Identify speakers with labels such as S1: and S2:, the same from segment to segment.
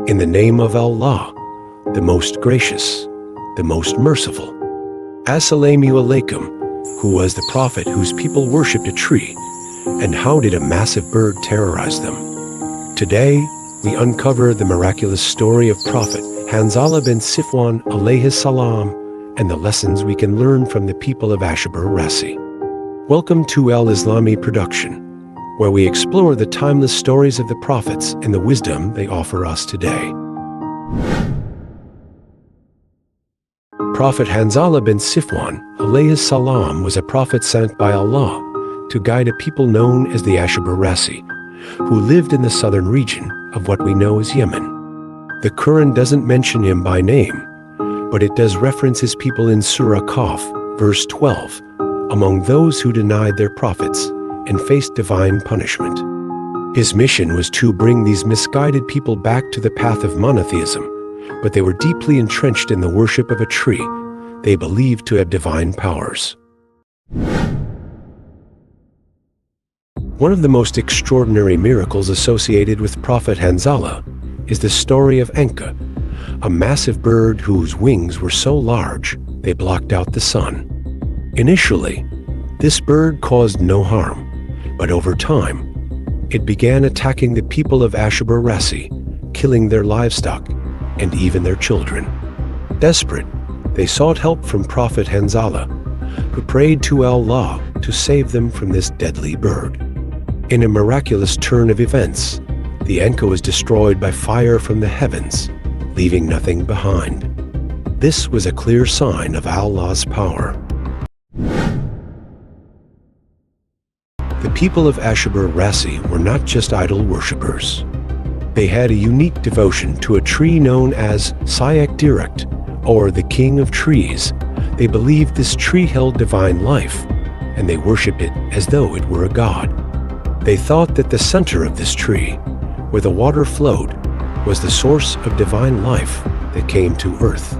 S1: In the name of Allah, the most gracious, the most merciful. Assalamu alaikum. Who was the prophet whose people worshipped a tree, and how did a massive bird terrorize them? Today, we uncover the miraculous story of Prophet Hanzalah bin Sifwan alayhi salam and the lessons we can learn from the people of Ashabur-Rassyi. Welcome to Al-Islami Production, where we explore the timeless stories of the prophets and the wisdom they offer us today. Prophet Hanzalah bin Sifwan alayhi salam was a prophet sent by Allah to guide a people known as the Ashabur-Rassyi, who lived in the southern region of what we know as Yemen. The Qur'an doesn't mention him by name, but it does reference his people in Surah Qaf, verse 12, among those who denied their prophets and faced divine punishment. His mission was to bring these misguided people back to the path of monotheism, but they were deeply entrenched in the worship of a tree they believed to have divine powers. One of the most extraordinary miracles associated with Prophet Hanzalah is the story of Anqa, a massive bird whose wings were so large they blocked out the sun. Initially, this bird caused no harm, but over time, it began attacking the people of Ashabur-Rassyi, killing their livestock and even their children. Desperate, they sought help from Prophet Hanzalah, who prayed to Allah to save them from this deadly bird. In a miraculous turn of events, the Anqa was destroyed by fire from the heavens, leaving nothing behind. This was a clear sign of Allah's power. The people of Ashabur-Rassyi were not just idol worshippers. They had a unique devotion to a tree known as Sayak Direct, or the king of trees. They believed this tree held divine life, and they worshipped it as though it were a god. They thought that the center of this tree, where the water flowed, was the source of divine life that came to earth.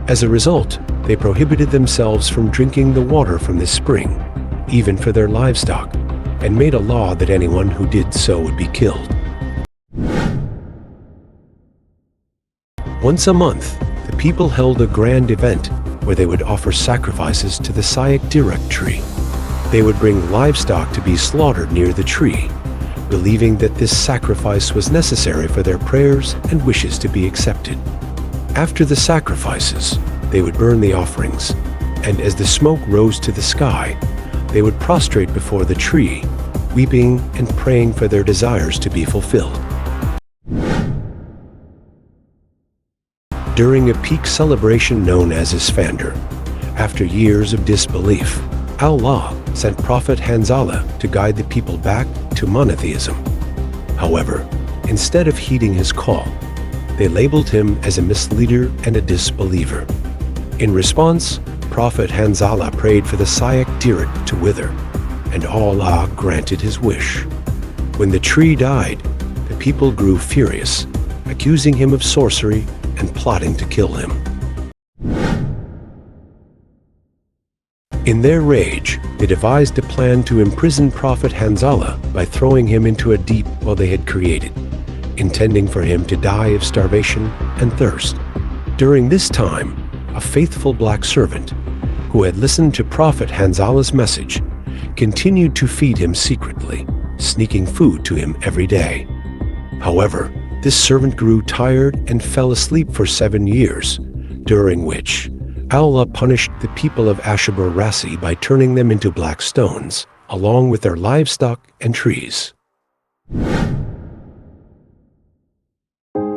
S1: As a result, they prohibited themselves from drinking the water from this spring, even for their livestock, and made a law that anyone who did so would be killed. Once a month, the people held a grand event where they would offer sacrifices to the Sayak Direct tree. They would bring livestock to be slaughtered near the tree, believing that this sacrifice was necessary for their prayers and wishes to be accepted. After the sacrifices, they would burn the offerings, and as the smoke rose to the sky, they would prostrate before the tree, weeping and praying for their desires to be fulfilled. During a peak celebration known as Isfandar, after years of disbelief, Allah sent Prophet Hanzalah to guide the people back to monotheism. However, instead of heeding his call, they labeled him as a misleader and a disbeliever. In response, Prophet Hanzalah prayed for the Sayak Direct to wither, and Allah granted his wish. When the tree died, the people grew furious, accusing him of sorcery and plotting to kill him. In their rage, they devised a plan to imprison Prophet Hanzalah by throwing him into a deep well they had created, intending for him to die of starvation and thirst. During this time, a faithful black servant, who had listened to Prophet Hanzalah's message, continued to feed him secretly, sneaking food to him every day. However, this servant grew tired and fell asleep for 7 years, during which Allah punished the people of Ashabur-Rassyi by turning them into black stones, along with their livestock and trees.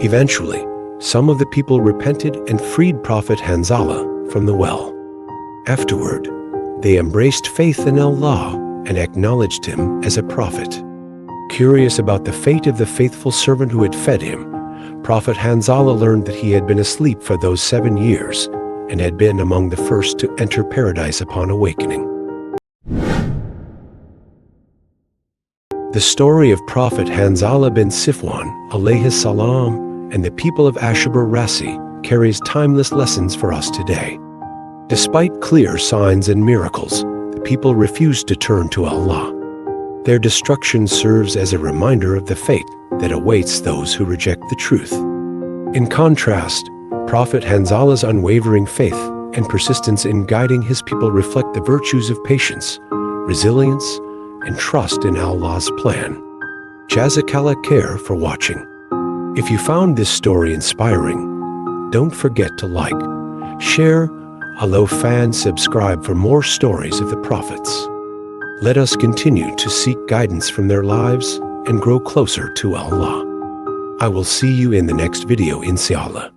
S1: Eventually, some of the people repented and freed Prophet Hanzalah from the well. Afterward, they embraced faith in Allah and acknowledged him as a prophet. Curious about the fate of the faithful servant who had fed him, Prophet Hanzalah learned that he had been asleep for those 7 years and had been among the first to enter paradise upon awakening. The story of Prophet Hanzalah bin Sifwan alayhi salam and the people of Ashabur-Rassyi carries timeless lessons for us today. Despite clear signs and miracles, the people refused to turn to Allah. Their destruction serves as a reminder of the fate that awaits those who reject the truth. In contrast, Prophet Hanzalah's unwavering faith and persistence in guiding his people reflect the virtues of patience, resilience, and trust in Allah's plan. Jazakallah khair for watching. If you found this story inspiring, don't forget to like, share, and subscribe for more stories of the prophets. Let us continue to seek guidance from their lives and grow closer to Allah. I will see you in the next video, inshallah.